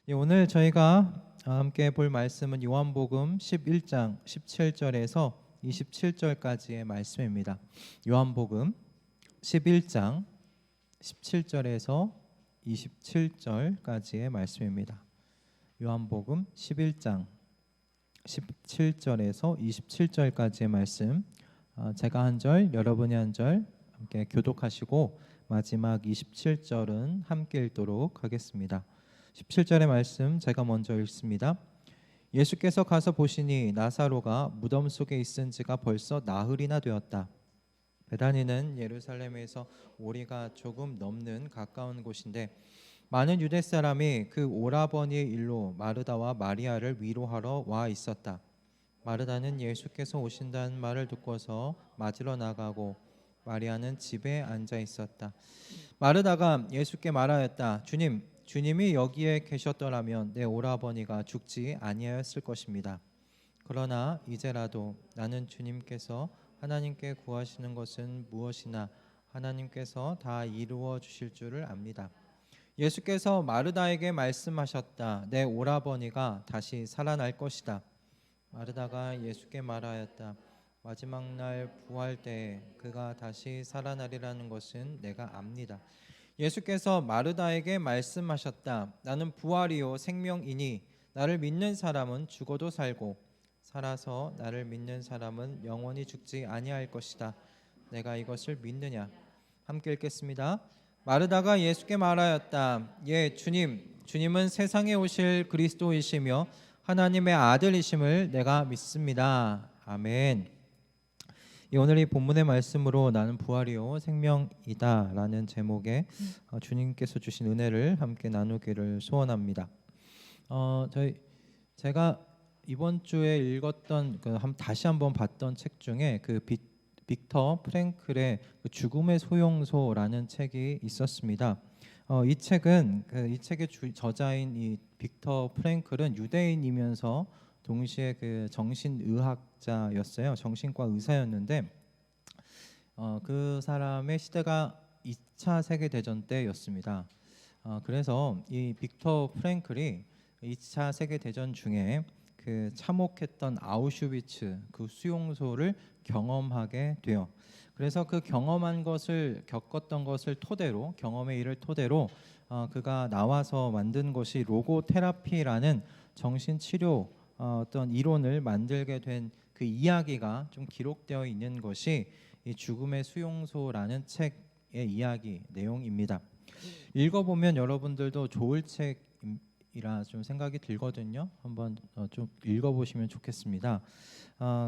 예, 오늘 저희가 함께 볼 말씀은 요한복음 11장 17절에서 27절까지의 말씀입니다. 요한복음 11장 17절에서 27절까지의 말씀입니다. 요한복음 11장 17절에서 27절까지의 말씀, 제가 한 절, 여러분이 한 절 함께 교독하시고 마지막 27절은 함께 읽도록 하겠습니다. 17절의 말씀 제가 먼저 읽습니다. 예수께서 가서 보시니 나사로가 무덤 속에 있은 지가 벌써 나흘이나 되었다. 베다니는 예루살렘에서 오리가 조금 넘는 가까운 곳인데 많은 유대 사람이 그 오라버니의 일로 마르다와 마리아를 위로하러 와 있었다. 마르다는 예수께서 오신다는 말을 듣고서 맞으러 나가고 마리아는 집에 앉아 있었다. 마르다가 예수께 말하였다. 주님이 여기에 계셨더라면 내 오라버니가 죽지 아니하였을 것입니다. 그러나 이제라도 나는 주님께서 하나님께 구하시는 것은 무엇이나 하나님께서 다 이루어 주실 줄을 압니다. 예수께서 마르다에게 말씀하셨다. 내 오라버니가 다시 살아날 것이다. 마르다가 예수께 말하였다. 마지막 날 부활 때에 그가 다시 살아나리라는 것은 내가 압니다. 예수께서 마르다에게 말씀하셨다. 나는 부활이요 생명이니 나를 믿는 사람은 죽어도 살고 살아서 나를 믿는 사람은 영원히 죽지 아니할 것이다. 내가 이것을 믿느냐? 함께 읽겠습니다. 마르다가 예수께 말하였다. 예, 주님은 세상에 오실 그리스도이시며 하나님의 아들이심을 내가 믿습니다. 아멘. 오늘 이 본문의 말씀으로 나는 부활이요 생명이다 라는 제목의 주님께서 주신 은혜를 함께 나누기를 소원합니다. 제가 이번 주에 읽었던 다시 한번 봤던 책 중에 빅터 프랭클의 죽음의 소용소라는 책이 있었습니다. 이 책의 저자인 이 빅터 프랭클은 유대인이면서 동시에 정신의학자였어요. 정신과 의사였는데 그 사람의 시대가 2차 세계대전 때였습니다. 그래서 이 빅터 프랭클이 2차 세계대전 중에 참혹했던 아우슈비츠 수용소를 경험하게 돼요. 그래서 그 겪었던 것을 토대로, 경험의 일을 토대로 그가 나와서 만든 것이 로고 테라피라는 정신치료 어떤 이론을 만들게 된 그 이야기가 좀 기록되어 있는 것이 이 죽음의 수용소라는 책의 이야기 내용입니다. 읽어보면 여러분들도 좋을 책이라 좀 생각이 들거든요. 한번 좀 읽어보시면 좋겠습니다.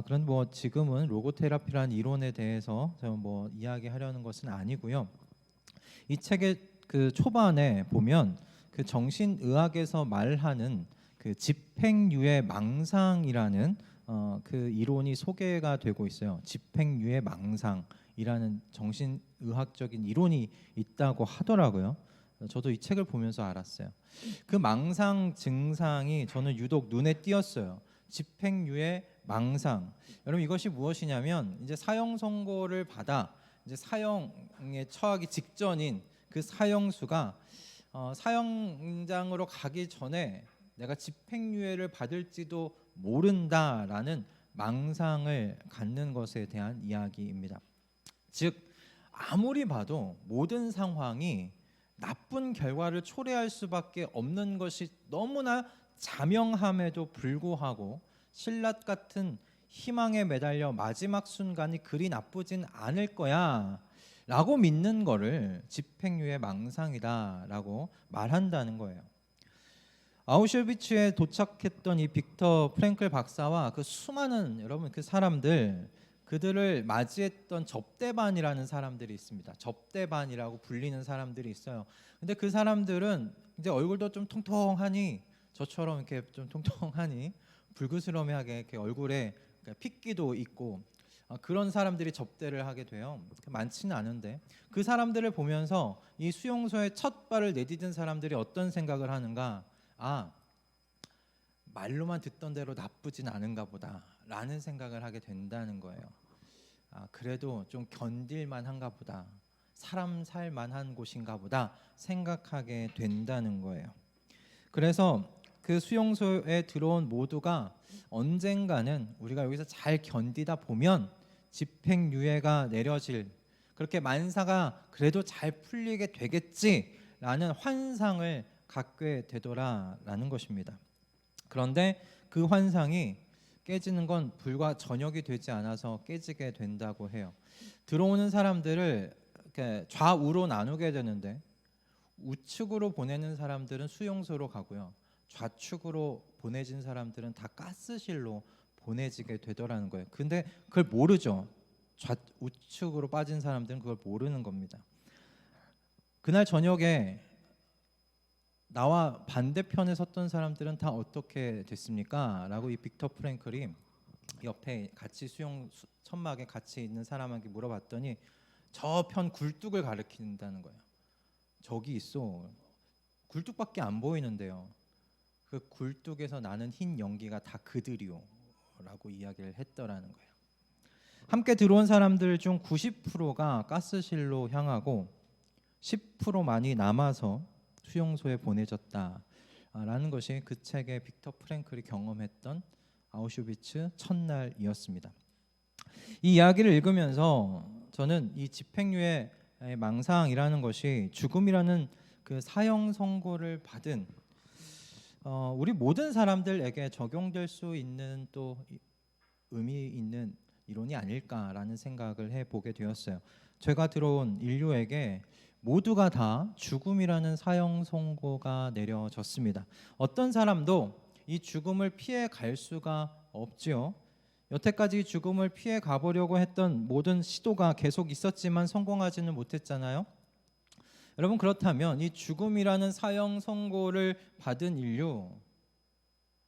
그런 지금은 로고테라피라는 이론에 대해서 이야기하려는 것은 아니고요. 이 책의 초반에 보면 정신의학에서 말하는 집행유예 망상이라는 이론이 소개가 되고 있어요. 집행유예 망상이라는 정신의학적인 이론이 있다고 하더라고요. 저도 이 책을 보면서 알았어요. 그 망상 증상이 저는 유독 눈에 띄었어요. 집행유예 망상. 여러분 이것이 무엇이냐면 이제 사형 선고를 받아 이제 사형에 처하기 직전인 그 사형수가 사형장으로 가기 전에 내가 집행유예를 받을지도 모른다라는 망상을 갖는 것에 대한 이야기입니다. 즉 아무리 봐도 모든 상황이 나쁜 결과를 초래할 수밖에 없는 것이 너무나 자명함에도 불구하고 신라 같은 희망에 매달려 마지막 순간이 그리 나쁘진 않을 거야 라고 믿는 거를 집행유예 망상이다라고 말한다는 거예요. 아우슈비츠에 도착했던 이 빅터 프랭클 박사와 수많은 여러분 그들을 맞이했던 접대반이라는 사람들이 있습니다. 접대반이라고 불리는 사람들이 있어요. 근데 그 사람들은 이제 얼굴도 좀 통통하니 저처럼 이렇게 좀 통통하니 불그스름하게 이렇게 얼굴에 핏기도 있고 그런 사람들이 접대를 하게 돼요. 많지는 않은데 그 사람들을 보면서 이 수용소에 첫 발을 내디딘 사람들이 어떤 생각을 하는가? 말로만 듣던 대로 나쁘진 않은가 보다 라는 생각을 하게 된다는 거예요. 그래도 좀 견딜만 한가 보다, 사람 살 만한 곳인가 보다 생각하게 된다는 거예요. 그래서 그 수용소에 들어온 모두가 언젠가는 우리가 여기서 잘 견디다 보면 집행유예가 내려질, 그렇게 만사가 그래도 잘 풀리게 되겠지라는 환상을 갖게 되더라라는 것입니다. 그런데 그 환상이 깨지는 건 불과 저녁이 되지 않아서 깨지게 된다고 해요. 들어오는 사람들을 이렇게 좌우로 나누게 되는데 우측으로 보내는 사람들은 수용소로 가고요. 좌측으로 보내진 사람들은 다 가스실로 보내지게 되더라는 거예요. 근데 그걸 모르죠. 우측으로 빠진 사람들은 그걸 모르는 겁니다. 그날 저녁에 나와 반대편에 섰던 사람들은 다 어떻게 됐습니까? 라고 이 빅터 프랭클이 옆에 같이 천막에 같이 있는 사람에게 물어봤더니 저편 굴뚝을 가리킨다는 거예요. 저기 있어. 굴뚝밖에 안 보이는데요. 그 굴뚝에서 나는 흰 연기가 다 그들이요 라고 이야기를 했더라는 거예요. 함께 들어온 사람들 중 90%가 가스실로 향하고 10%만이 남아서 수용소에 보내졌다라는 것이 그 책의 빅터 프랭클이 경험했던 아우슈비츠 첫날이었습니다. 이 이야기를 읽으면서 저는 이 집행유예 망상이라는 것이 죽음이라는 그 사형 선고를 받은 우리 모든 사람들에게 적용될 수 있는 또 의미 있는 이론이 아닐까라는 생각을 해보게 되었어요. 죄가 들어온 인류에게 모두가 다 죽음이라는 사형 선고가 내려졌습니다. 어떤 사람도 이 죽음을 피해 갈 수가 없지요. 여태까지 죽음을 피해 가보려고 했던 모든 시도가 계속 있었지만 성공하지는 못했잖아요. 여러분, 그렇다면 이 죽음이라는 사형 선고를 받은 인류,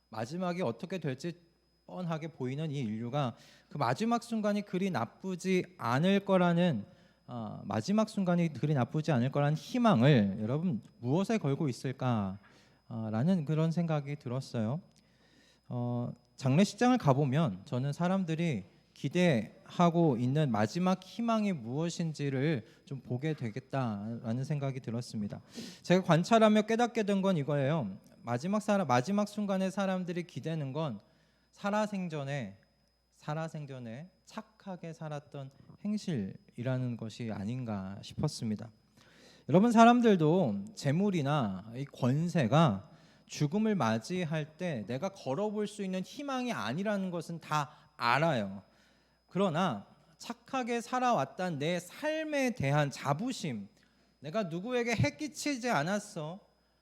마지막이 어떻게 될지 뻔하게 보이는 이 인류가 그 마지막 순간이 그리 나쁘지 않을 거라는 마지막 순간이 그리 나쁘지 않을 거라는 희망을 여러분 무엇에 걸고 있을까라는 그런 생각이 들었어요. 장례식장을 가보면 저는 사람들이 기대하고 있는 마지막 희망이 무엇인지를 좀 보게 되겠다라는 생각이 들었습니다. 제가 관찰하며 깨닫게 된 건 이거예요. 마지막 순간에 사람들이 기대는 건 살아생전에 착하게 살았던 행실이라는 것이 아닌가 싶었습니다. 여러분, 사람들도 재물이나 이 권세가 죽음을 맞이할 때 내가 걸어볼 수 있는 희망이 아니라는 것은 다 알아요. 그러나 착하게 살아왔던 내 삶에 대한 자부심, 내가 누구에게 해 끼치지 않았어,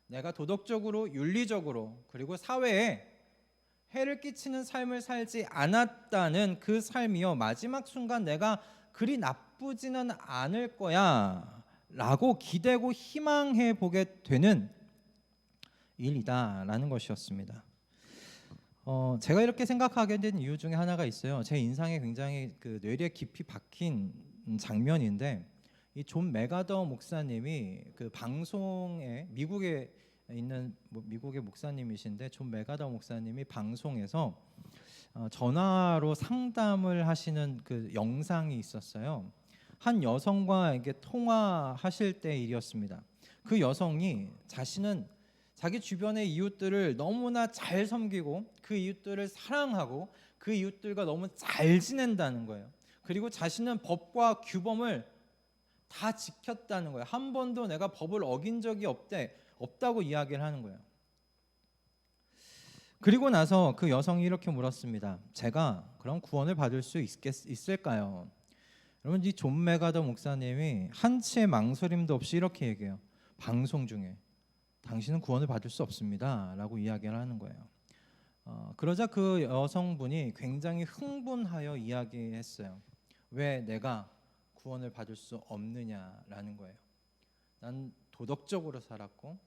내가 도덕적으로 윤리적으로 그리고 사회에 해를 끼치는 삶을 살지 않았다는 그 삶이요, 마지막 순간 내가 그리 나쁘지는 않을 거야 라고 기대고 희망해 보게 되는 일이다라는 것이었습니다. 제가 이렇게 생각하게 된 이유 중에 하나가 있어요. 제 인상에 굉장히 그 뇌리에 깊이 박힌 장면인데, 이 존 메가더 목사님이 그 방송에 미국에 있는 미국의 목사님이신데, 존 메가더 목사님이 방송에서 전화로 상담을 하시는 그 영상이 있었어요. 한 여성과 이게 통화하실 때 일이었습니다. 그 여성이 자신은 자기 주변의 이웃들을 너무나 잘 섬기고 그 이웃들을 사랑하고 그 이웃들과 너무 잘 지낸다는 거예요. 그리고 자신은 법과 규범을 다 지켰다는 거예요. 한 번도 내가 법을 어긴 적이 없다고 이야기를 하는 거예요. 그리고 나서 그 여성이 이렇게 물었습니다. 제가 그럼 구원을 받을 수 있을까요? 여러분, 이 존 메가더 목사님이 한치의 망설임도 없이 이렇게 얘기해요. 방송 중에 당신은 구원을 받을 수 없습니다 라고 이야기를 하는 거예요. 그러자 그 여성분이 굉장히 흥분하여 이야기했어요. 왜 내가 구원을 받을 수 없느냐라는 거예요. 난 도덕적으로 살았고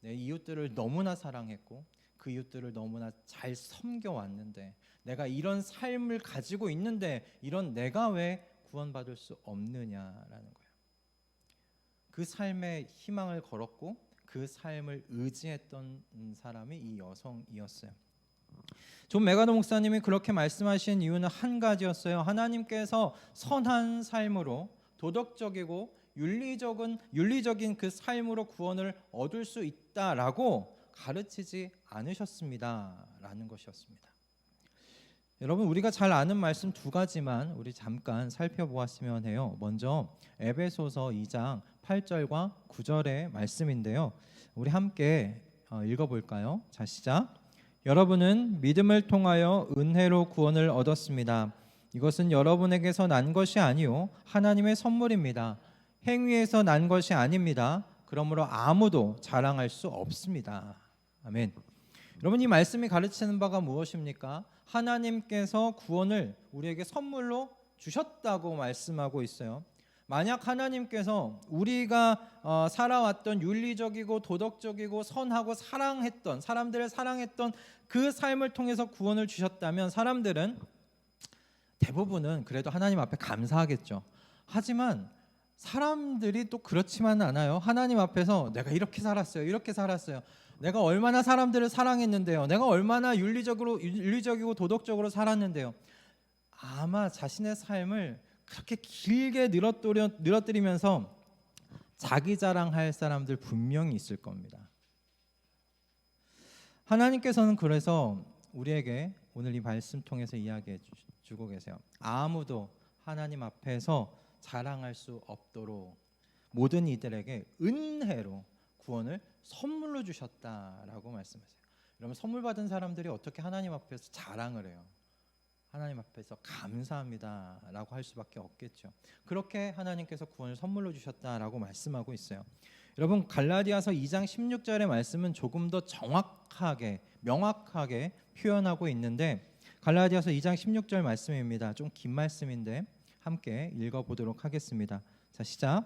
내 이웃들을 너무나 사랑했고 그 이웃들을 너무나 잘 섬겨왔는데, 내가 이런 삶을 가지고 있는데 이런 내가 왜 구원받을 수 없느냐라는 거예요. 그 삶에 희망을 걸었고 그 삶을 의지했던 사람이 이 여성이었어요. 존 메가더 목사님이 그렇게 말씀하신 이유는 한 가지였어요. 하나님께서 선한 삶으로 도덕적이고 윤리적인 그 삶으로 구원을 얻을 수 있다라고 가르치지 않으셨습니다라는 것이었습니다. 여러분, 우리가 잘 아는 말씀 두 가지만 우리 잠깐 살펴보았으면 해요. 먼저 에베소서 2장 8절과 9절의 말씀인데요. 우리 함께 읽어볼까요? 자, 시작. 여러분은 믿음을 통하여 은혜로 구원을 얻었습니다. 이것은 여러분에게서 난 것이 아니요 하나님의 선물입니다. 행위에서 난 것이 아닙니다. 그러므로 아무도 자랑할 수 없습니다. 아멘. 여러분, 이 말씀이 가르치는 바가 무엇입니까? 하나님께서 구원을 우리에게 선물로 주셨다고 말씀하고 있어요. 만약 하나님께서 우리가 살아왔던 윤리적이고 도덕적이고 선하고 사랑했던, 사람들을 사랑했던 그 삶을 통해서 구원을 주셨다면 사람들은 대부분은 그래도 하나님 앞에 감사하겠죠. 하지만 사람들이 또 그렇지만은 않아요. 하나님 앞에서 내가 이렇게 살았어요, 이렇게 살았어요, 내가 얼마나 사람들을 사랑했는데요, 내가 얼마나 윤리적이고 도덕적으로 살았는데요, 아마 자신의 삶을 그렇게 길게 늘어뜨리면서 자기 자랑할 사람들 분명히 있을 겁니다. 하나님께서는 그래서 우리에게 오늘 이 말씀 통해서 이야기해 주고 계세요. 아무도 하나님 앞에서 자랑할 수 없도록 모든 이들에게 은혜로 구원을 선물로 주셨다라고 말씀하세요. 여러분, 선물 받은 사람들이 어떻게 하나님 앞에서 자랑을 해요? 하나님 앞에서 감사합니다라고 할 수밖에 없겠죠. 그렇게 하나님께서 구원을 선물로 주셨다라고 말씀하고 있어요. 여러분, 갈라디아서 2장 16절의 말씀은 조금 더 정확하게 명확하게 표현하고 있는데, 갈라디아서 2장 16절 말씀입니다. 좀 긴 말씀인데 함께 읽어보도록 하겠습니다. 자, 시작.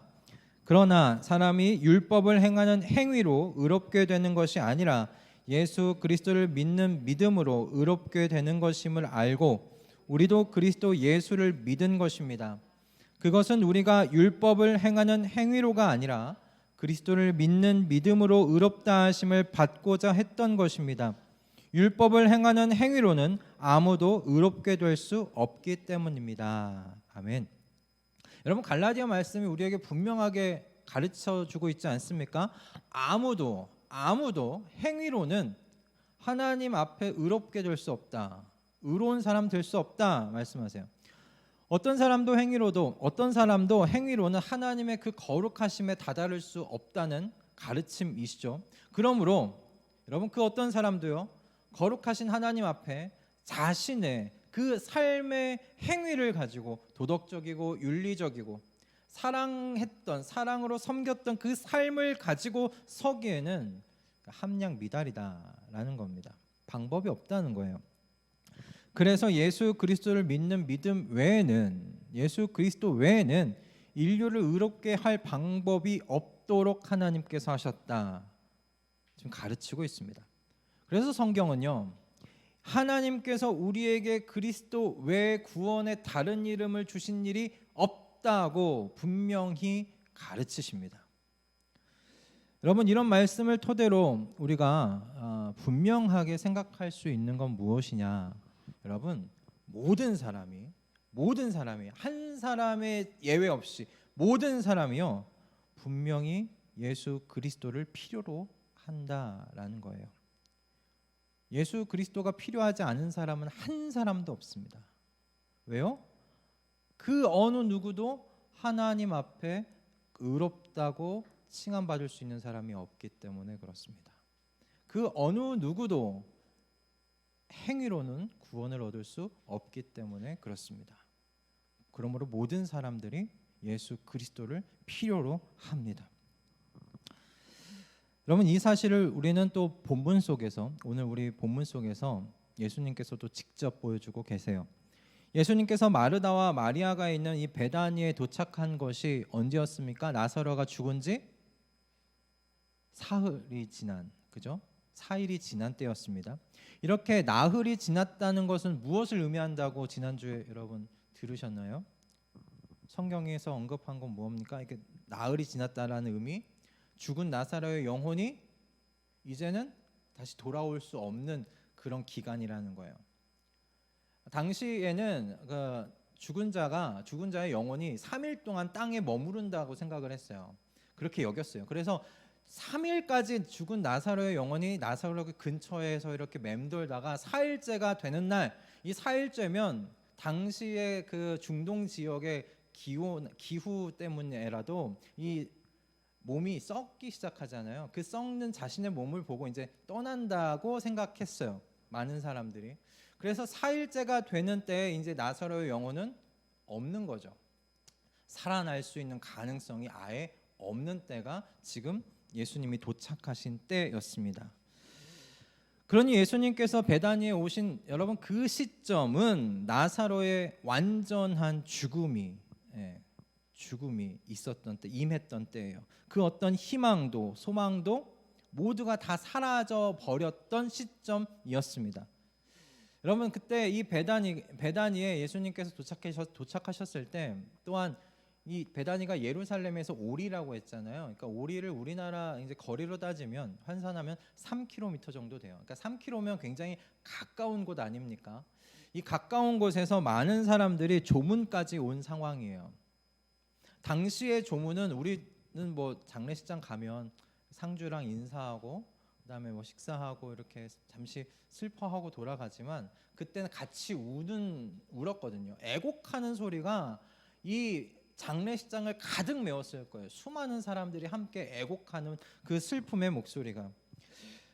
그러나 사람이 율법을 행하는 행위로 의롭게 되는 것이 아니라 예수 그리스도를 믿는 믿음으로 의롭게 되는 것임을 알고 우리도 그리스도 예수를 믿은 것입니다. 그것은 우리가 율법을 행하는 행위로가 아니라 그리스도를 믿는 믿음으로 의롭다 하심을 받고자 했던 것입니다. 율법을 행하는 행위로는 아무도 의롭게 될 수 없기 때문입니다. 아멘. 여러분, 갈라디아 말씀이 우리에게 분명하게 가르쳐주고 있지 않습니까? 아무도 행위로는 하나님 앞에 의롭게 될 수 없다, 의로운 사람 될 수 없다 말씀하세요. 어떤 사람도 행위로는 하나님의 그 거룩하심에 다다를 수 없다는 가르침이시죠. 그러므로 여러분, 그 어떤 사람도요, 거룩하신 하나님 앞에 자신의 그 삶의 행위를 가지고 도덕적이고 윤리적이고 사랑으로 섬겼던 그 삶을 가지고 서기에는 함량 미달이다라는 겁니다. 방법이 없다는 거예요. 그래서 예수 그리스도를 믿는 믿음 외에는, 예수 그리스도 외에는 인류를 의롭게 할 방법이 없도록 하나님께서 하셨다, 지금 가르치고 있습니다. 그래서 성경은요, 하나님께서 우리에게 그리스도 외 구원의 다른 이름을 주신 일이 없다고 분명히 가르치십니다. 여러분, 이런 말씀을 토대로 우리가 분명하게 생각할 수 있는 건 무엇이냐? 여러분, 모든 사람이 한 사람의 예외 없이 모든 사람이요, 분명히 예수 그리스도를 필요로 한다라는 거예요. 예수 그리스도가 필요하지 않은 사람은 한 사람도 없습니다. 왜요? 그 어느 누구도 하나님 앞에 의롭다고 칭함받을 수 있는 사람이 없기 때문에 그렇습니다. 그 어느 누구도 행위로는 구원을 얻을 수 없기 때문에 그렇습니다. 그러므로 모든 사람들이 예수 그리스도를 필요로 합니다. 여러분, 이 사실을 우리는 또 본문 속에서, 오늘 우리 본문 속에서 예수님께서도 직접 보여주고 계세요. 예수님께서 마르다와 마리아가 있는 이 베다니에 도착한 것이 언제였습니까? 나사로가 죽은 지 사흘이 지난, 그죠? 4일이 지난 때였습니다. 이렇게 나흘이 지났다는 것은 무엇을 의미한다고 지난주에 여러분 들으셨나요? 성경에서 언급한 건 뭡니까? 이렇게 나흘이 지났다라는 의미, 죽은 나사로의 영혼이 이제는 다시 돌아올 수 없는 그런 기간이라는 거예요. 당시에는 그 죽은 자의 영혼이 3일 동안 땅에 머무른다고 생각을 했어요. 그렇게 여겼어요. 그래서 3일까지 죽은 나사로의 영혼이 나사로 근처에서 이렇게 맴돌다가 4일째가 되는 날, 이 4일째면 당시의 그 중동 지역의 기후 때문에라도 이 몸이 썩기 시작하잖아요. 그 썩는 자신의 몸을 보고 이제 떠난다고 생각했어요, 많은 사람들이. 그래서 4일째가 되는 때에 이제 나사로의 영혼은 없는 거죠. 살아날 수 있는 가능성이 아예 없는 때가 지금 예수님이 도착하신 때였습니다. 그러니 예수님께서 베다니에 오신 여러분 그 시점은 나사로의 완전한 죽음이 있었던 때, 임했던 때예요. 그 어떤 희망도 소망도 모두가 다 사라져 버렸던 시점이었습니다. 여러분 그때 이 베다니에 예수님께서 도착하셨을 때 또한 이 베다니가 예루살렘에서 오리라고 했잖아요. 그러니까 오리를 우리나라 이제 거리로 따지면 환산하면 3km 정도 돼요. 그러니까 3km면 굉장히 가까운 곳 아닙니까? 이 가까운 곳에서 많은 사람들이 조문까지 온 상황이에요. 당시의 조문은 우리는 뭐 장례식장 가면 상주랑 인사하고 그다음에 뭐 식사하고 이렇게 잠시 슬퍼하고 돌아가지만 그때는 같이 울었거든요. 애곡하는 소리가 이 장례식장을 가득 메웠을 거예요. 수많은 사람들이 함께 애곡하는 그 슬픔의 목소리가.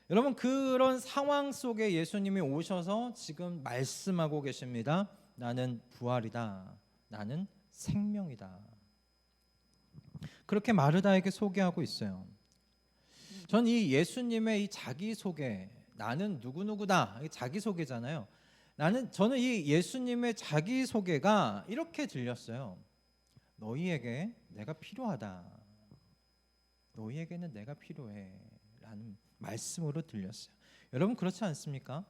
여러분 그런 상황 속에 예수님이 오셔서 지금 말씀하고 계십니다. 나는 부활이다. 나는 생명이다. 그렇게 마르다에게 소개하고 있어요. 전 이 예수님의 이 자기소개, 나는 누구누구다, 자기소개잖아요. 저는 이 예수님의 자기소개가 이렇게 들렸어요. 너희에게 내가 필요하다. 너희에게는 내가 필요해 라는 말씀으로 들렸어요. 여러분 그렇지 않습니까?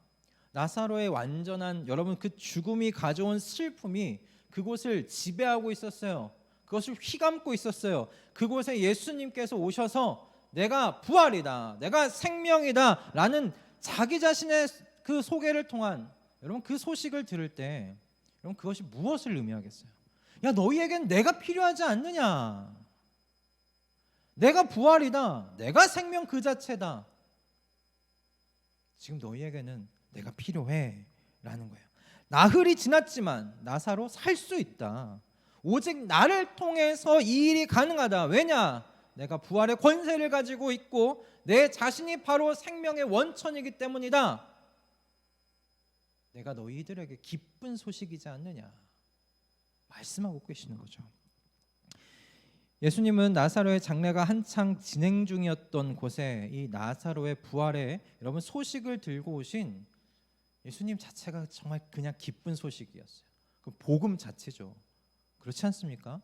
나사로의 완전한 여러분 그 죽음이 가져온 슬픔이 그곳을 지배하고 있었어요. 그것을 휘감고 있었어요. 그곳에 예수님께서 오셔서 내가 부활이다, 내가 생명이다 라는 자기 자신의 그 소개를 통한 여러분 그 소식을 들을 때 여러분 그것이 무엇을 의미하겠어요? 야 너희에겐 내가 필요하지 않느냐? 내가 부활이다, 내가 생명 그 자체다. 지금 너희에게는 내가 필요해 라는 거예요. 나흘이 지났지만 나사로 살 수 있다. 오직 나를 통해서 이 일이 가능하다. 왜냐? 내가 부활의 권세를 가지고 있고 내 자신이 바로 생명의 원천이기 때문이다. 내가 너희들에게 기쁜 소식이지 않느냐 말씀하고 계시는 거죠. 예수님은 나사로의 장례가 한창 진행 중이었던 곳에 이 나사로의 부활의 여러분 소식을 들고 오신 예수님 자체가 정말 그냥 기쁜 소식이었어요. 그 복음 자체죠. 그렇지 않습니까?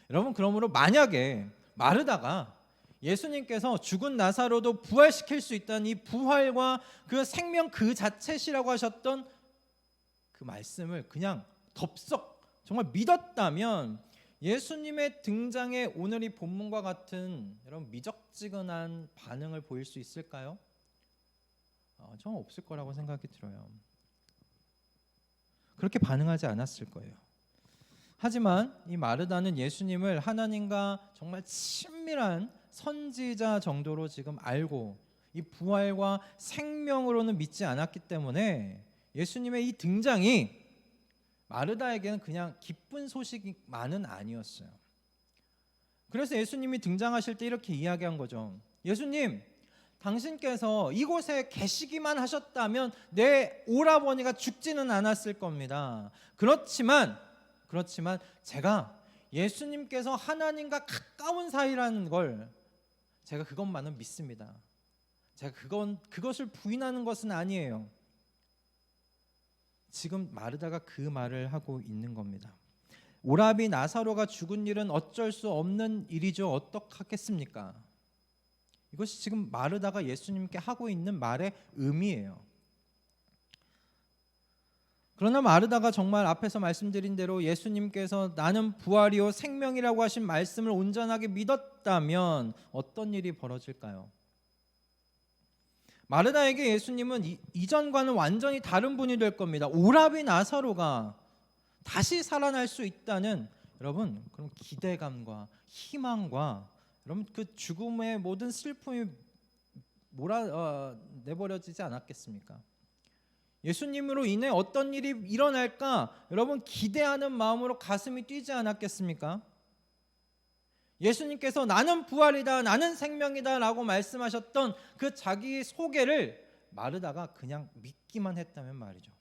여러분 그러므로 만약에 마르다가 예수님께서 죽은 나사로도 부활시킬 수 있다는 이 부활과 그 생명 그 자체시라고 하셨던 그 말씀을 그냥 덥석 정말 믿었다면 예수님의 등장에 오늘 이 본문과 같은 여러분 미적지근한 반응을 보일 수 있을까요? 저는 없을 거라고 생각이 들어요. 그렇게 반응하지 않았을 거예요. 하지만 이 마르다는 예수님을 하나님과 정말 친밀한 선지자 정도로 지금 알고 이 부활과 생명으로는 믿지 않았기 때문에 예수님의 이 등장이 마르다에게는 그냥 기쁜 소식만은 아니었어요. 그래서 예수님이 등장하실 때 이렇게 이야기한 거죠. 예수님, 당신께서 이곳에 계시기만 하셨다면 내 오라버니가 죽지는 않았을 겁니다. 그렇지만 제가 예수님께서 하나님과 가까운 사이라는 걸 제가 그것만은 믿습니다. 제가 그것을 부인하는 것은 아니에요. 지금 마르다가 그 말을 하고 있는 겁니다. 오라비 나사로가 죽은 일은 어쩔 수 없는 일이죠. 어떡하겠습니까? 이것이 지금 마르다가 예수님께 하고 있는 말의 의미예요. 그러나 마르다가 정말 앞에서 말씀드린 대로 예수님께서 나는 부활이요 생명이라고 하신 말씀을 온전하게 믿었다면 어떤 일이 벌어질까요? 마르다에게 예수님은 이전과는 완전히 다른 분이 될 겁니다. 오라비 나사로가 다시 살아날 수 있다는 여러분 그런 기대감과 희망과 여러분 그 죽음의 모든 슬픔이 내버려지지 않았겠습니까? 예수님으로 인해 어떤 일이 일어날까 여러분 기대하는 마음으로 가슴이 뛰지 않았겠습니까? 예수님께서 나는 부활이다, 나는 생명이다 라고 말씀하셨던 그 자기 소개를 마르다가 그냥 믿기만 했다면 말이죠.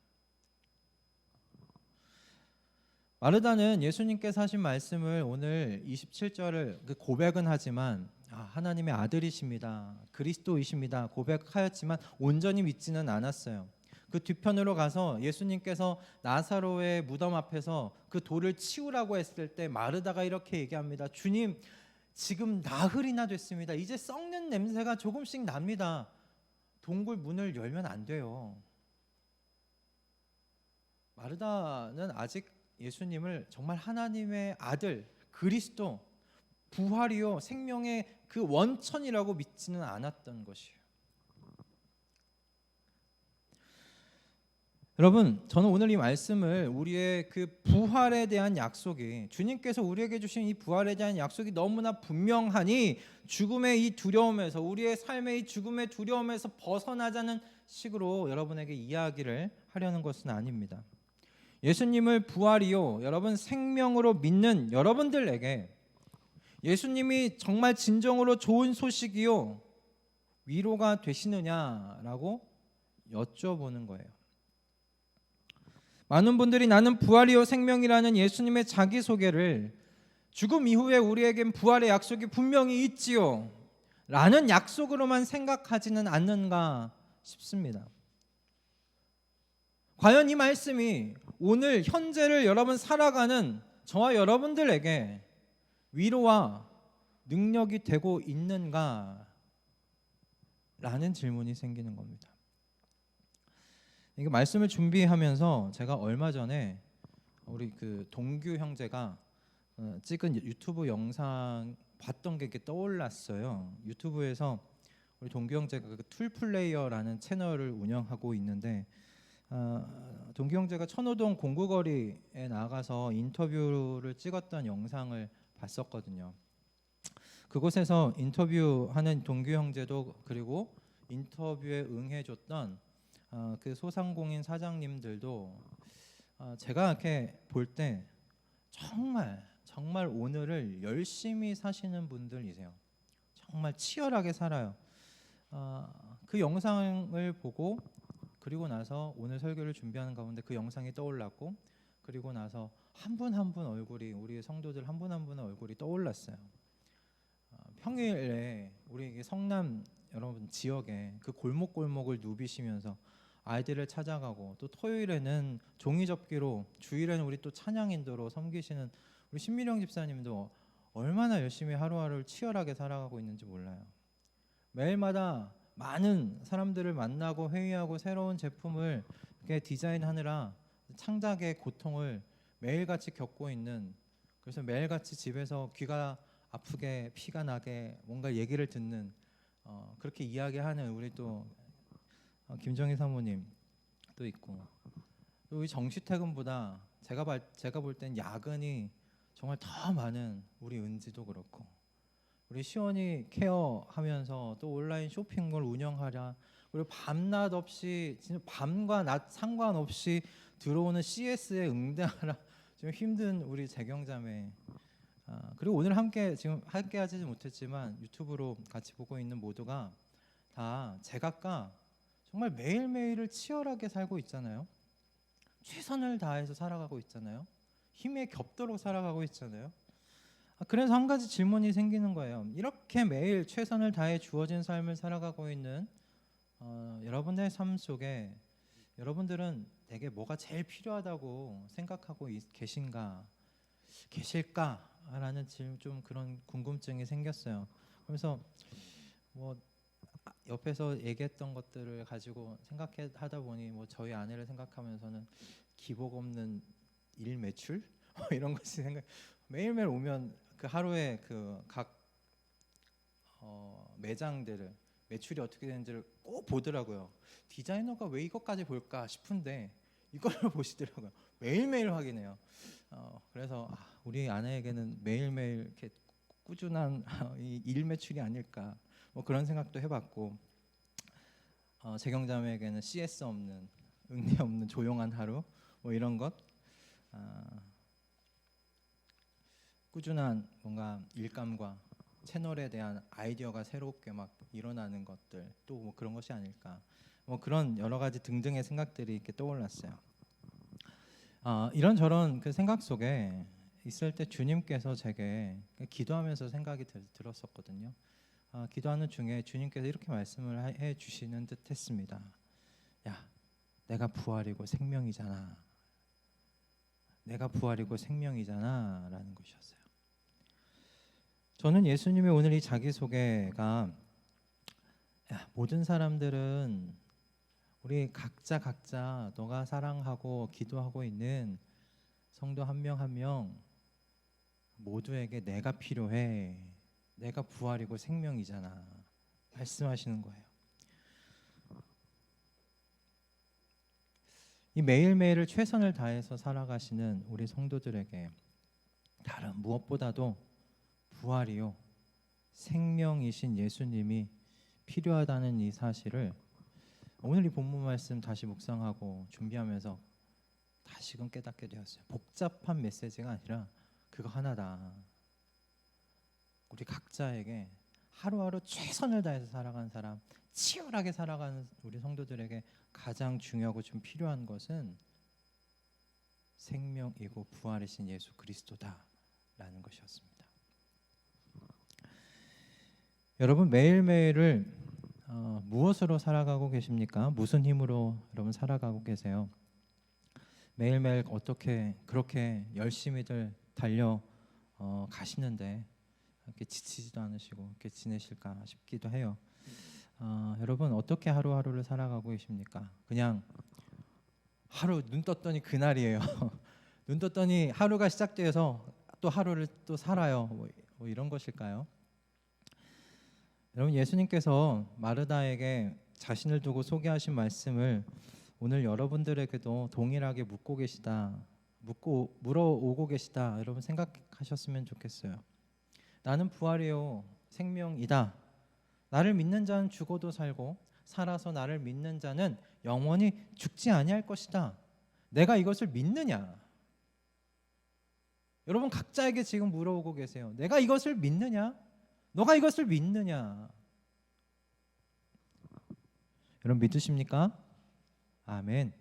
마르다는 예수님께서 하신 말씀을 오늘 27절을 고백은 하지만 하나님의 아들이십니다, 그리스도이십니다 고백하였지만 온전히 믿지는 않았어요. 그 뒤편으로 가서 예수님께서 나사로의 무덤 앞에서 그 돌을 치우라고 했을 때 마르다가 이렇게 얘기합니다. 주님, 지금 나흘이나 됐습니다. 이제 썩는 냄새가 조금씩 납니다. 동굴 문을 열면 안 돼요. 마르다는 아직 예수님을 정말 하나님의 아들, 그리스도, 부활이요 생명의 그 원천이라고 믿지는 않았던 것이에요. 여러분, 저는 오늘 이 말씀을 우리의 그 부활에 대한 약속이, 주님께서 우리에게 주신 이 부활에 대한 약속이 너무나 분명하니 죽음의 이 두려움에서, 우리의 삶의 이 죽음의 두려움에서 벗어나자는 식으로 여러분에게 이야기를 하려는 것은 아닙니다. 예수님을 부활이요 여러분 생명으로 믿는 여러분들에게 예수님이 정말 진정으로 좋은 소식이요 위로가 되시느냐라고 여쭤보는 거예요. 많은 분들이 나는 부활이요 생명이라는 예수님의 자기소개를 죽음 이후에 우리에겐 부활의 약속이 분명히 있지요 라는 약속으로만 생각하지는 않는가 싶습니다. 과연 이 말씀이 오늘 현재를 여러분 살아가는 저와 여러분들에게 위로와 능력이 되고 있는가 라는 질문이 생기는 겁니다. 이게 말씀을 준비하면서 제가 얼마 전에 우리 그 동규 형제가 찍은 유튜브 영상 봤던 게 이렇게 떠올랐어요. 유튜브에서 우리 동규 형제가 그 툴플레이어라는 채널을 운영하고 있는데 동규 형제가 천호동 공구거리에 나가서 인터뷰를 찍었던 영상을 봤었거든요. 그곳에서 인터뷰하는 동규 형제도 그리고 인터뷰에 응해줬던 그 소상공인 사장님들도 제가 이렇게 볼 때 정말 오늘을 열심히 사시는 분들이세요. 정말 치열하게 살아요. 그 영상을 보고 그리고 나서 오늘 설교를 준비하는 가운데 그 영상이 떠올랐고 그리고 나서 한 분 한 분 얼굴이 우리의 성도들 한 분 한 분의 얼굴이 떠올랐어요. 평일에 우리 성남 여러분 지역에 그 골목골목을 누비시면서 아이들을 찾아가고 또 토요일에는 종이접기로 주일에는 우리 또 찬양인도로 섬기시는 우리 신미령 집사님도 얼마나 열심히 하루하루를 치열하게 살아가고 있는지 몰라요. 매일마다 많은 사람들을 만나고 회의하고 새로운 제품을 이렇게 디자인하느라 창작의 고통을 매일같이 겪고 있는, 그래서 매일같이 집에서 귀가 아프게 피가 나게 뭔가 얘기를 듣는 그렇게 이야기하는 우리 또 김정희 사모님 또 있고, 또 우리 정시퇴근보다 제가 볼 땐 야근이 정말 더 많은 우리 은지도 그렇고, 우리 시원이 케어하면서 또 온라인 쇼핑몰 운영하랴, 그리고 밤낮 없이 진짜 밤과 낮 상관없이 들어오는 CS에 응대하라 좀 힘든 우리 재경자매, 그리고 오늘 함께 하지 못했지만 유튜브로 같이 보고 있는 모두가 다 제각각 정말 매일매일을 치열하게 살고 있잖아요. 최선을 다해서 살아가고 있잖아요. 힘에 겹도록 살아가고 있잖아요. 그래서 한 가지 질문이 생기는 거예요. 이렇게 매일 최선을 다해 주어진 삶을 살아가고 있는 여러분의 삶 속에 여러분들은 내게 뭐가 제일 필요하다고 생각하고 계실까라는 좀 그런 궁금증이 생겼어요. 그래서 옆에서 얘기했던 것들을 가지고 생각하다 보니 저희 아내를 생각하면서는 기복 없는 일 매출 이런 것이 매일매일 오면 그 하루에 그 각 매장들을 매출이 어떻게 되는지를 꼭 보더라고요. 디자이너가 왜 이것까지 볼까 싶은데 이걸 보시더라고요. 매일매일 확인해요. 그래서 우리 아내에게는 매일매일 이렇게 꾸준한 일 매출이 아닐까 뭐 그런 생각도 해봤고, 재경자매에게는 CS 없는, 은혜 없는 조용한 하루 뭐 이런 것, 꾸준한 뭔가 일감과 채널에 대한 아이디어가 새롭게 막 일어나는 것들, 또 뭐 그런 것이 아닐까, 뭐 그런 여러 가지 등등의 생각들이 이렇게 떠올랐어요. 이런저런 그 생각 속에 있을 때 주님께서 제게 기도하면서 생각이 들었었거든요. 기도하는 중에 주님께서 이렇게 말씀을 해 주시는 듯 했습니다. 야, 내가 부활이고 생명이잖아. 내가 부활이고 생명이잖아 라는 것이었어요. 저는 예수님의 오늘 이 자기소개가, 모든 사람들은 우리 각자 너가 사랑하고 기도하고 있는 성도 한 명 한 명 모두에게 내가 필요해. 내가 부활이고 생명이잖아. 말씀하시는 거예요. 이 매일매일을 최선을 다해서 살아가시는 우리 성도들에게 다른 무엇보다도 부활이요 생명이신 예수님이 필요하다는 이 사실을 오늘 이 본문 말씀 다시 묵상하고 준비하면서 다시금 깨닫게 되었어요. 복잡한 메시지가 아니라 그거 하나다. 우리 각자에게 하루하루 최선을 다해서 살아가는 사람, 치열하게 살아가는 우리 성도들에게 가장 중요하고 좀 필요한 것은 생명이고 부활이신 예수 그리스도다라는 것이었습니다. 여러분 매일매일을 무엇으로 살아가고 계십니까? 무슨 힘으로 여러분 살아가고 계세요? 매일매일 어떻게 그렇게 열심히들 달려 가시는데 이렇게 지치지도 않으시고 이렇게 지내실까 싶기도 해요. 여러분 어떻게 하루하루를 살아가고 계십니까? 그냥 하루 눈 떴더니 그날이에요. 눈 떴더니 하루가 시작돼서 또 하루를 또 살아요. 뭐 이런 것일까요? 여러분 예수님께서 마르다에게 자신을 두고 소개하신 말씀을 오늘 여러분들에게도 동일하게 물어오고 계시다 여러분 생각하셨으면 좋겠어요. 나는 부활이요 생명이다. 나를 믿는 자는 죽어도 살고 살아서 나를 믿는 자는 영원히 죽지 아니할 것이다. 내가 이것을 믿느냐? 여러분 각자에게 지금 물어오고 계세요. 내가 이것을 믿느냐? 너가 이것을 믿느냐? 여러분 믿으십니까? 아멘.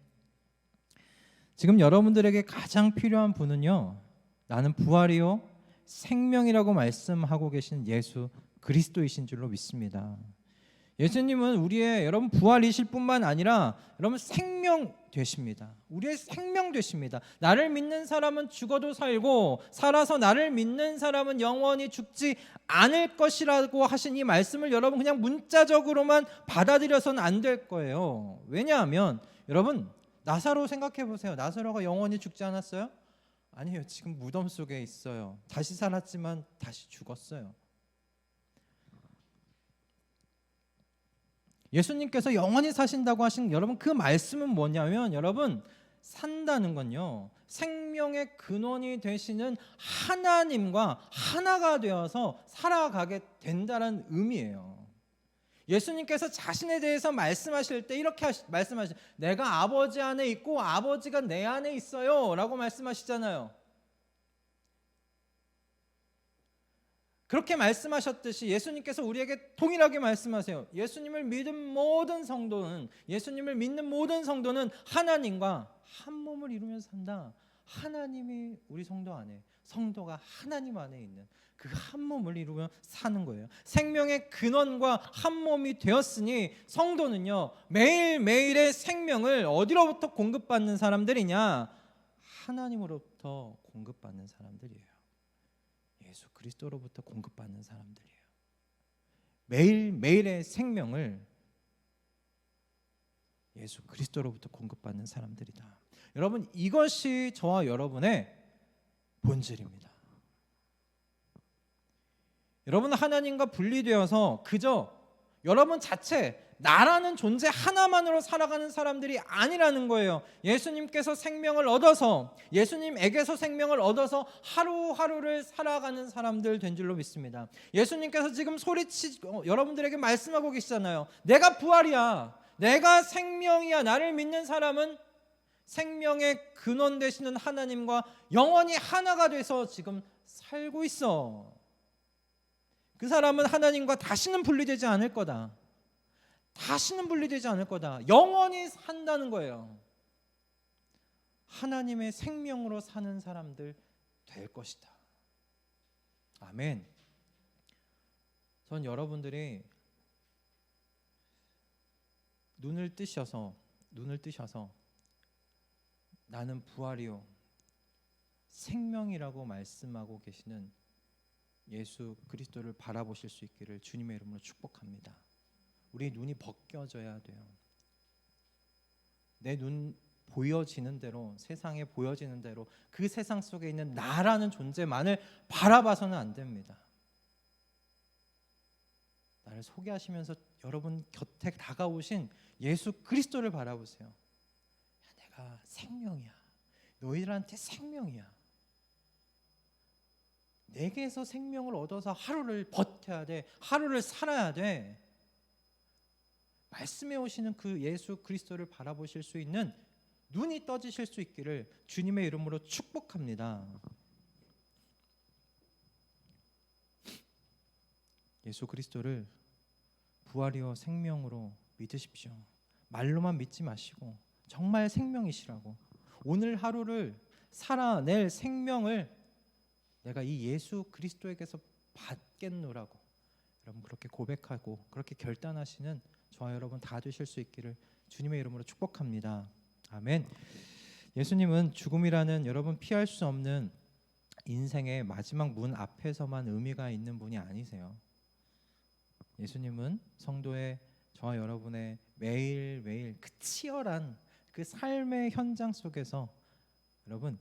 지금 여러분들에게 가장 필요한 분은요, 나는 부활이요 생명이라고 말씀하고 계신 예수 그리스도이신 줄로 믿습니다. 예수님은 우리의 여러분 부활이실 뿐만 아니라 여러분 생명 되십니다. 우리의 생명 되십니다. 나를 믿는 사람은 죽어도 살고 살아서 나를 믿는 사람은 영원히 죽지 않을 것이라고 하신 이 말씀을 여러분 그냥 문자적으로만 받아들여서는 안 될 거예요. 왜냐하면 여러분 나사로 생각해 보세요. 나사로가 영원히 죽지 않았어요? 아니에요. 지금 무덤 속에 있어요. 다시 살았지만 다시 죽었어요. 예수님께서 영원히 사신다고 하신 여러분 그 말씀은 뭐냐면 여러분 산다는 건요 생명의 근원이 되시는 하나님과 하나가 되어서 살아가게 된다는 의미예요. 예수님께서 자신에 대해서 말씀하실 때 이렇게 말씀하시죠. 내가 아버지 안에 있고 아버지가 내 안에 있어요 라고 말씀하시잖아요. 그렇게 말씀하셨듯이 예수님께서 우리에게 동일하게 말씀하세요. 예수님을 믿는 모든 성도는 하나님과 한 몸을 이루면서 산다. 하나님이 우리 성도 안에, 성도가 하나님 안에 있는 그 한 몸을 이루며 사는 거예요. 생명의 근원과 한 몸이 되었으니 성도는요 매일매일의 생명을 어디로부터 공급받는 사람들이냐? 하나님으로부터 공급받는 사람들이에요. 예수 그리스도로부터 공급받는 사람들이에요. 매일매일의 생명을 예수 그리스도로부터 공급받는 사람들이다. 여러분 이것이 저와 여러분의 본질입니다. 여러분 하나님과 분리되어서 그저 여러분 자체 나라는 존재 하나만으로 살아가는 사람들이 아니라는 거예요. 예수님께서 생명을 얻어서, 예수님에게서 생명을 얻어서 하루하루를 살아가는 사람들 된 줄로 믿습니다. 예수님께서 지금 여러분들에게 말씀하고 계시잖아요. 내가 부활이야, 내가 생명이야. 나를 믿는 사람은 생명의 근원 되시는 하나님과 영원히 하나가 돼서 지금 살고 있어. 그 사람은 하나님과 다시는 분리되지 않을 거다. 다시는 분리되지 않을 거다. 영원히 산다는 거예요. 하나님의 생명으로 사는 사람들 될 것이다. 아멘. 전 여러분들이 눈을 뜨셔서 나는 부활이요 생명이라고 말씀하고 계시는 예수 그리스도를 바라보실 수 있기를 주님의 이름으로 축복합니다. 우리 눈이 벗겨져야 돼요. 내 눈 보여지는 대로, 세상에 보여지는 대로 그 세상 속에 있는 나라는 존재만을 바라봐서는 안 됩니다. 나를 소개하시면서 여러분 곁에 다가오신 예수 그리스도를 바라보세요. 야, 내가 생명이야. 너희들한테 생명이야. 내게서 생명을 얻어서 하루를 버텨야 돼. 하루를 살아야 돼. 말씀해 오시는 그 예수 그리스도를 바라보실 수 있는 눈이 떠지실 수 있기를 주님의 이름으로 축복합니다. 예수 그리스도를 부활이요 생명으로 믿으십시오. 말로만 믿지 마시고 정말 생명이시라고, 오늘 하루를 살아낼 생명을 내가 이 예수 그리스도에게서 받겠노라고 여러분 그렇게 고백하고 그렇게 결단하시는 저와 여러분 다 되실 수 있기를 주님의 이름으로 축복합니다. 아멘. 예수님은 죽음이라는 여러분 피할 수 없는 인생의 마지막 문 앞에서만 의미가 있는 분이 아니세요. 예수님은 성도의 저와 여러분의 매일매일 그 치열한 그 삶의 현장 속에서 여러분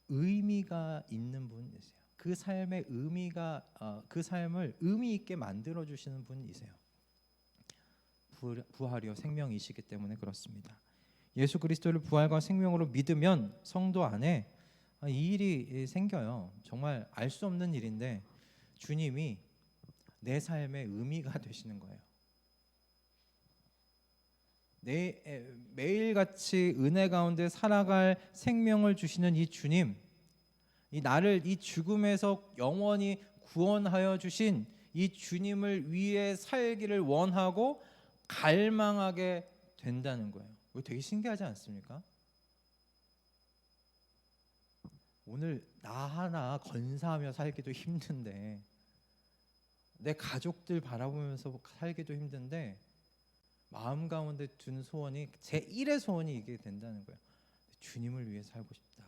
의미가 있는 분이세요. 그 삶의 그 삶을 의미 있게 만들어 주시는 분이세요. 부활이요 생명이시기 때문에 그렇습니다. 예수 그리스도를 부활과 생명으로 믿으면 성도 안에 이 일이 생겨요. 정말 알 수 없는 일인데 주님이 내 삶의 의미가 되시는 거예요. 매일같이 은혜 가운데 살아갈 생명을 주시는 이 주님, 이 나를 이 죽음에서 영원히 구원하여 주신 이 주님을 위해 살기를 원하고 갈망하게 된다는 거예요. 이거 되게 신기하지 않습니까? 오늘 나 하나 건사하며 살기도 힘든데, 내 가족들 바라보면서 살기도 힘든데 마음 가운데 둔 소원이 제1의 소원이 이게 된다는 거예요. 주님을 위해 살고 싶다.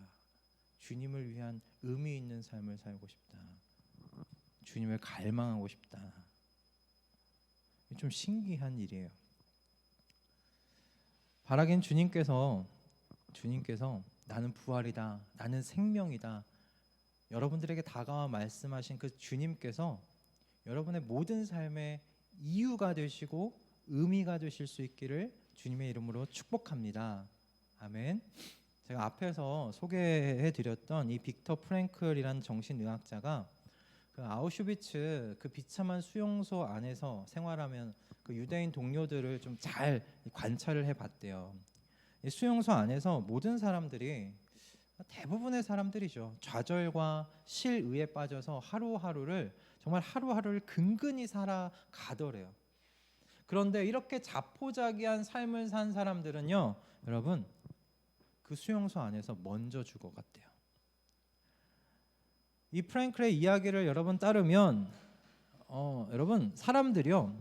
주님을 위한 의미 있는 삶을 살고 싶다. 주님을 갈망하고 싶다. 좀 신기한 일이에요. 바라긴 주님께서 나는 부활이다, 나는 생명이다, 여러분들에게 다가와 말씀하신 그 주님께서 여러분의 모든 삶의 이유가 되시고 의미가 되실 수 있기를 주님의 이름으로 축복합니다. 아멘. 제가 앞에서 소개해드렸던 이 빅터 프랭클이라는 정신의학자가 그 아우슈비츠 그 비참한 수용소 안에서 생활하면 그 유대인 동료들을 좀 잘 관찰을 해봤대요. 이 수용소 안에서 모든 사람들이, 대부분의 사람들이죠, 좌절과 실의에 빠져서 하루하루를 근근히 살아가더래요. 그런데 이렇게 자포자기한 삶을 산 사람들은요, 여러분 그 수용소 안에서 먼저 죽어갔대요. 이 프랭클의 이야기를 여러분 따르면 여러분 사람들이요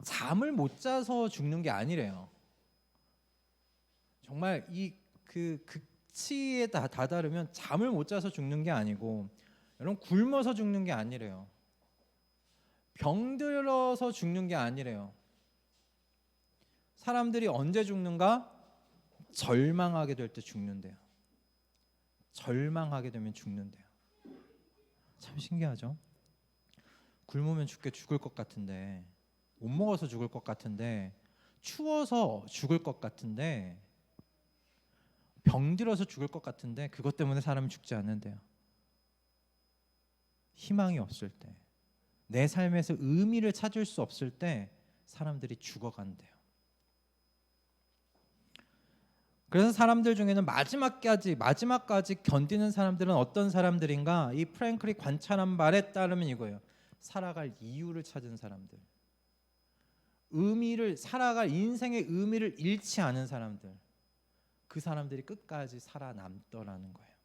잠을 못 자서 죽는 게 아니래요. 정말 이 그 극치에 다다르면 잠을 못 자서 죽는 게 아니고, 여러분 굶어서 죽는 게 아니래요. 병들어서 죽는 게 아니래요. 사람들이 언제 죽는가? 절망하게 될 때 죽는데요. 절망하게 되면 죽는데요. 참 신기하죠? 굶으면 죽을 것 같은데, 못 먹어서 죽을 것 같은데 추워서 죽을 것 같은데, 병들어서 죽을 것 같은데 그것 때문에 사람이 죽지 않는데요. 희망이 없을 때, 내 삶에서 의미를 찾을 수 없을 때 사람들이 죽어간대요. 그래서 사람들 중에는 마지막까지 견디는 사람들은 어떤 사람들인가? 이 프랭클이 관찰한 말에 따르면 이거예요. 살아갈 이유를 찾은 사람들, 살아갈 인생의 의미를 잃지 않은 사람들, 그 사람들이 끝까지 살아남더라는 거예요.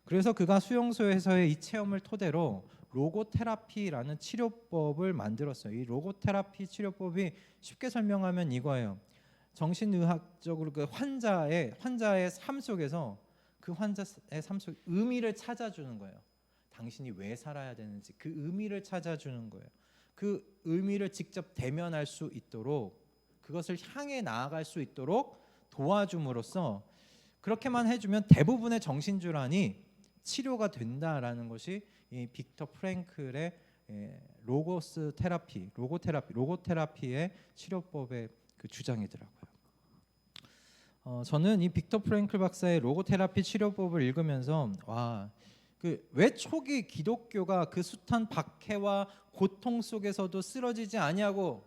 그래서 그가 수용소에서의 이 체험을 토대로 로고테라피라는 치료법을 만들었어요. 이 로고테라피 치료법이 쉽게 설명하면 이거예요. 정신의학적으로 그 환자의 삶 속에서, 그 환자의 삶 속에 의미를 찾아주는 거예요. 당신이 왜 살아야 되는지 그 의미를 찾아주는 거예요. 그 의미를 직접 대면할 수 있도록, 그것을 향해 나아갈 수 있도록 도와줌으로써, 그렇게만 해주면 대부분의 정신질환이 치료가 된다라는 것이 이 빅터 프랭클의 로고테라피의 치료법의 그 주장이더라고요. 저는 이 빅터 프랭클 박사의 로고테라피 치료법을 읽으면서 왜 초기 기독교가 그 숱한 박해와 고통 속에서도 쓰러지지 아니하고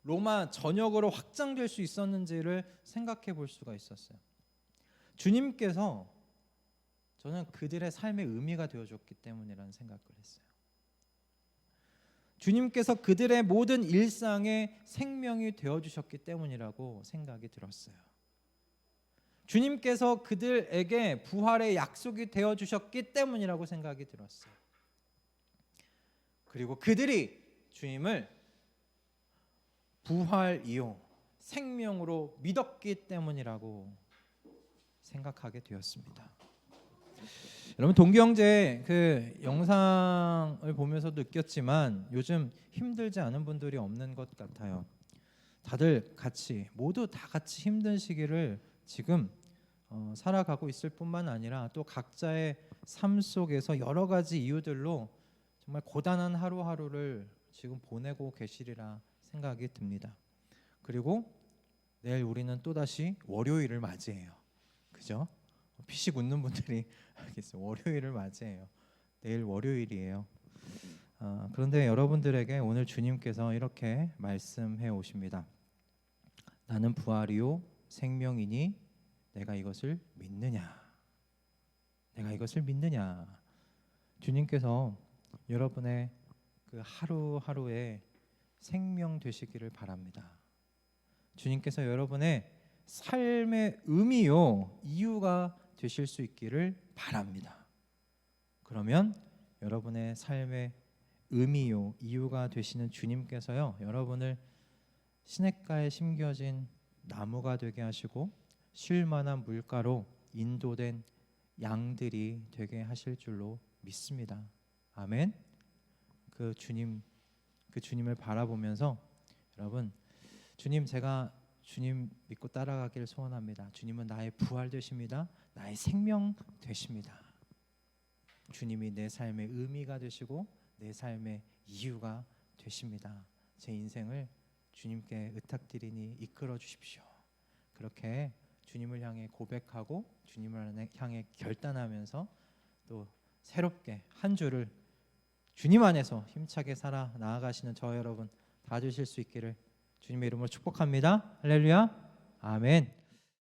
로마 전역으로 확장될 수 있었는지를 생각해 볼 수가 있었어요. 주님께서, 저는 그들의 삶의 의미가 되어줬기 때문이라는 생각을 했어요. 주님께서 그들의 모든 일상의 생명이 되어주셨기 때문이라고 생각이 들었어요. 주님께서 그들에게 부활의 약속이 되어주셨기 때문이라고 생각이 들었어요. 그리고 그들이 주님을 부활이요 생명으로 믿었기 때문이라고 생각하게 되었습니다. 여러분, 동기형제 그 영상을 보면서 느꼈지만 요즘 힘들지 않은 분들이 없는 것 같아요. 다들 모두 다 같이 힘든 시기를 지금 살아가고 있을 뿐만 아니라 또 각자의 삶 속에서 여러 가지 이유들로 정말 고단한 하루하루를 지금 보내고 계시리라 생각이 듭니다. 그리고 내일 우리는 또다시 월요일을 맞이해요. 그죠? 피식 웃는 분들이 알겠어요. 월요일을 맞이해요. 내일 월요일이에요. 그런데 여러분들에게 오늘 주님께서 이렇게 말씀해 오십니다. 나는 부활이요 생명이니 내가 이것을 믿느냐? 내가 이것을 믿느냐? 주님께서 여러분의 그 하루하루에 생명 되시기를 바랍니다. 주님께서 여러분의 삶의 의미요 이유가 되실 수 있기를 바랍니다. 그러면 여러분의 삶의 의미요 이유가 되시는 주님께서요 여러분을 시냇가에 심겨진 나무가 되게 하시고 쉴 만한 물가로 인도된 양들이 되게 하실 줄로 믿습니다. 아멘. 그 주님을 바라보면서 여러분, 제가 주님 믿고 따라가길 소원합니다. 주님은 나의 부활 되십니다. 나의 생명 되십니다. 주님이 내 삶의 의미가 되시고 내 삶의 이유가 되십니다. 제 인생을 주님께 의탁드리니 이끌어 주십시오. 그렇게 주님을 향해 고백하고 주님을 향해 결단하면서 또 새롭게 한 주를 주님 안에서 힘차게 살아 나아가시는 저 여러분 다 되실 수 있기를 주님의 이름으로 축복합니다. 할렐루야. 아멘.